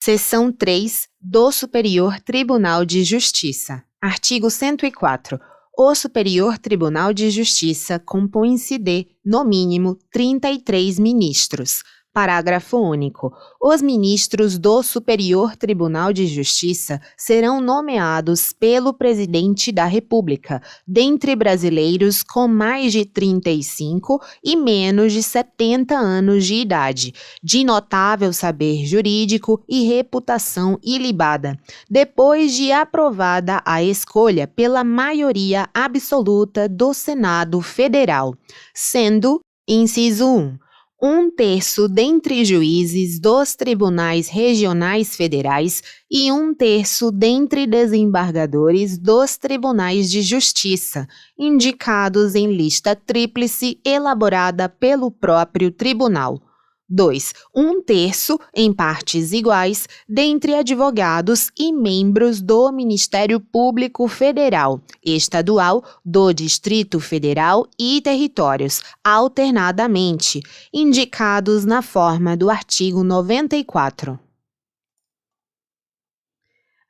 Seção 3 do Superior Tribunal de Justiça. Artigo 104. O Superior Tribunal de Justiça compõe-se de, no mínimo, 33 ministros. Parágrafo único. Os ministros do Superior Tribunal de Justiça serão nomeados pelo Presidente da República, dentre brasileiros com mais de 35 e menos de 70 anos de idade, de notável saber jurídico e reputação ilibada, depois de aprovada a escolha pela maioria absoluta do Senado Federal, sendo, inciso 1, 1/3 dentre juízes dos tribunais regionais federais e 1/3 dentre desembargadores dos tribunais de justiça, indicados em lista tríplice elaborada pelo próprio tribunal. 2. 1/3, em partes iguais, dentre advogados e membros do Ministério Público Federal, Estadual, do Distrito Federal e territórios, alternadamente, indicados na forma do artigo 94.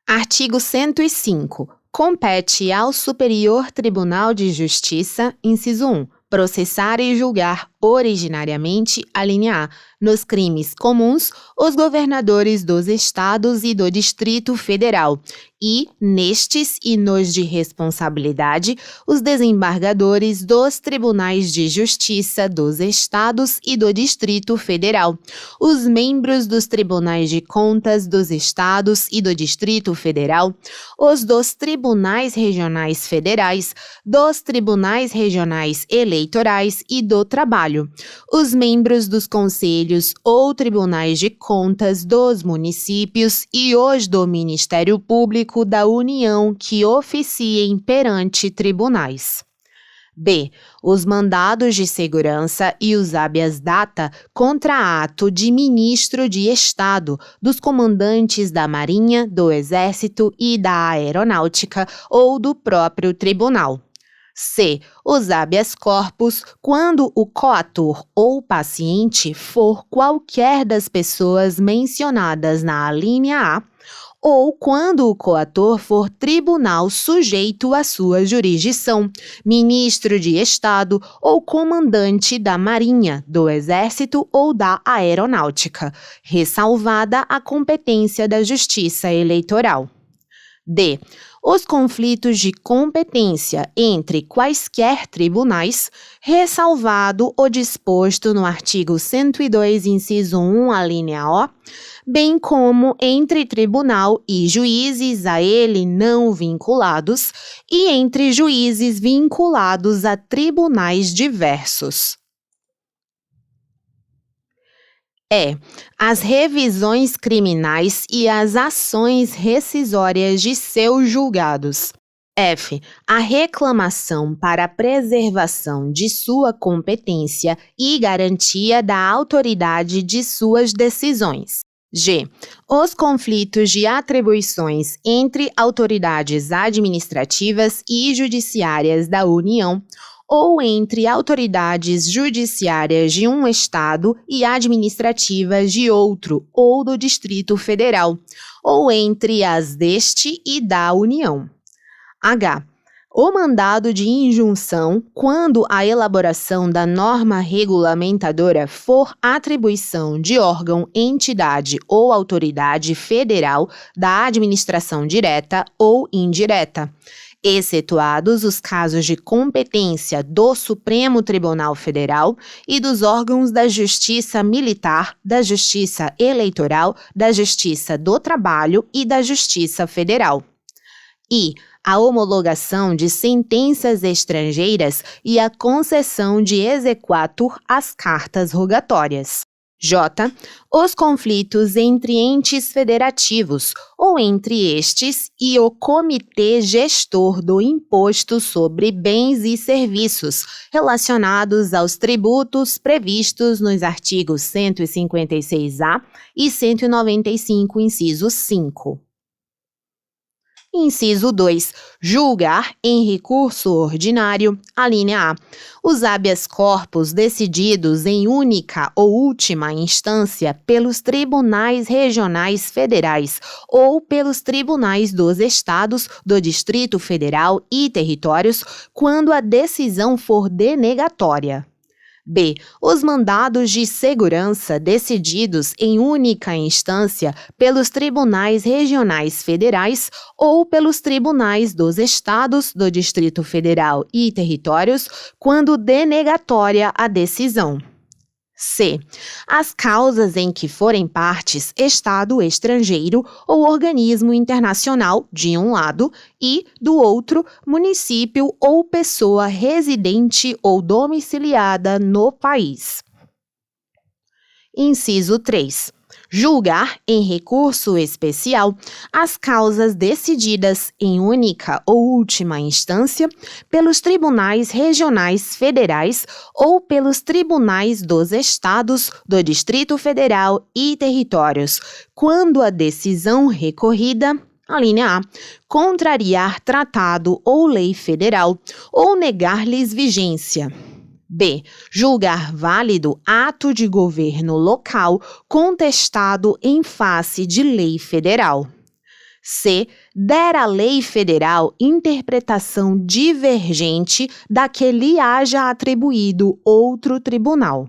Artigo 105. Compete ao Superior Tribunal de Justiça, inciso 1, processar e julgar originariamente, alínea A, nos crimes comuns, os governadores dos estados e do Distrito Federal e, nestes e nos de responsabilidade, os desembargadores dos tribunais de justiça dos estados e do Distrito Federal, os membros dos tribunais de contas dos estados e do Distrito Federal, os dos tribunais regionais federais, dos tribunais regionais eleitorais e do trabalho, os membros dos conselhos ou tribunais de contas dos municípios e os do Ministério Público da União que oficiem perante tribunais. B. Os mandados de segurança e os habeas data contra ato de ministro de Estado, dos comandantes da Marinha, do Exército e da Aeronáutica ou do próprio tribunal. C. Os habeas corpus, quando o coator ou paciente for qualquer das pessoas mencionadas na alínea A, ou quando o coator for tribunal sujeito à sua jurisdição, ministro de Estado ou comandante da Marinha, do Exército ou da Aeronáutica, ressalvada a competência da Justiça Eleitoral. D. Os conflitos de competência entre quaisquer tribunais, ressalvado o disposto no artigo 102, inciso 1, alínea O, bem como entre tribunal e juízes a ele não vinculados e entre juízes vinculados a tribunais diversos. As revisões criminais e as ações rescisórias de seus julgados. F. A reclamação para a preservação de sua competência e garantia da autoridade de suas decisões. G. Os conflitos de atribuições entre autoridades administrativas e judiciárias da União, ou entre autoridades judiciárias de um Estado e administrativas de outro ou do Distrito Federal, ou entre as deste e da União. H. O mandado de injunção, quando a elaboração da norma regulamentadora for atribuição de órgão, entidade ou autoridade federal da administração direta ou indireta, excetuados os casos de competência do Supremo Tribunal Federal e dos órgãos da Justiça Militar, da Justiça Eleitoral, da Justiça do Trabalho e da Justiça Federal. I. A homologação de sentenças estrangeiras e a concessão de exequatur às cartas rogatórias. J. Os conflitos entre entes federativos ou entre estes e o Comitê Gestor do Imposto sobre Bens e Serviços relacionados aos tributos previstos nos artigos 156-A e 195, inciso 5. Inciso 2. Julgar em recurso ordinário. Alínea A. Os habeas corpus decididos em única ou última instância pelos tribunais regionais federais ou pelos tribunais dos estados, do Distrito Federal e territórios, quando a decisão for denegatória. B. Os mandados de segurança decididos em única instância pelos tribunais regionais federais ou pelos tribunais dos estados, do Distrito Federal e territórios, quando denegatória a decisão. C. As causas em que forem partes Estado estrangeiro ou organismo internacional, de um lado, e, do outro, município ou pessoa residente ou domiciliada no país. Inciso 3. Julgar em recurso especial as causas decididas em única ou última instância pelos tribunais regionais federais ou pelos tribunais dos estados, do Distrito Federal e territórios, quando a decisão recorrida, alínea A, contrariar tratado ou lei federal ou negar-lhes vigência. B. Julgar válido ato de governo local contestado em face de lei federal. C. Der à lei federal interpretação divergente da que lhe haja atribuído outro tribunal.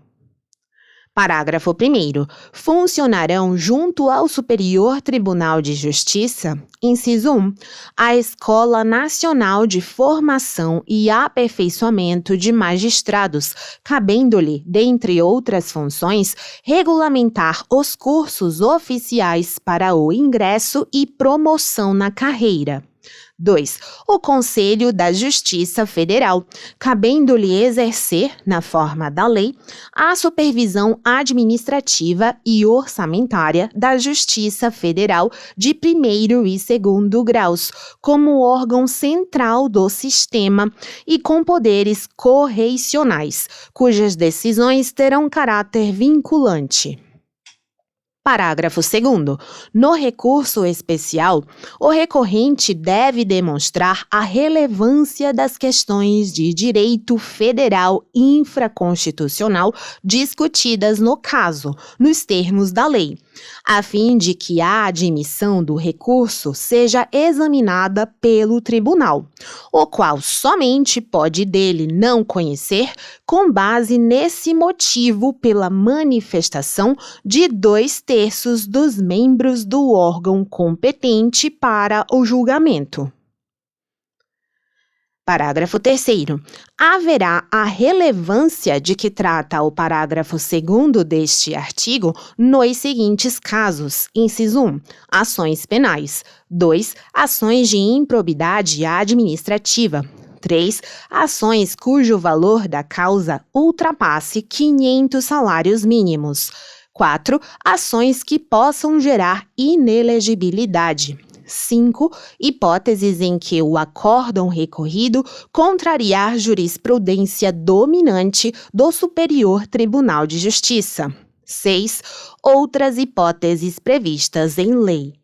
Parágrafo 1º. Funcionarão junto ao Superior Tribunal de Justiça, inciso 1, a Escola Nacional de Formação e Aperfeiçoamento de Magistrados, cabendo-lhe, dentre outras funções, regulamentar os cursos oficiais para o ingresso e promoção na carreira. 2. O Conselho da Justiça Federal, cabendo-lhe exercer, na forma da lei, a supervisão administrativa e orçamentária da Justiça Federal de primeiro e segundo graus, como órgão central do sistema e com poderes correicionais, cujas decisões terão caráter vinculante. Parágrafo 2º. No recurso especial, o recorrente deve demonstrar a relevância das questões de direito federal infraconstitucional discutidas no caso, nos termos da lei, a fim de que a admissão do recurso seja examinada pelo tribunal, o qual somente pode dele não conhecer com base nesse motivo pela manifestação de 2/3 dos membros do órgão competente para o julgamento. Parágrafo 3º. Haverá a relevância de que trata o parágrafo 2º deste artigo nos seguintes casos. Inciso 1. Ações penais. 2. Ações de improbidade administrativa. 3. Ações cujo valor da causa ultrapasse 500 salários mínimos. 4. Ações que possam gerar inelegibilidade. 5. Hipóteses em que o acórdão recorrido contrariar jurisprudência dominante do Superior Tribunal de Justiça. 6. Outras hipóteses previstas em lei.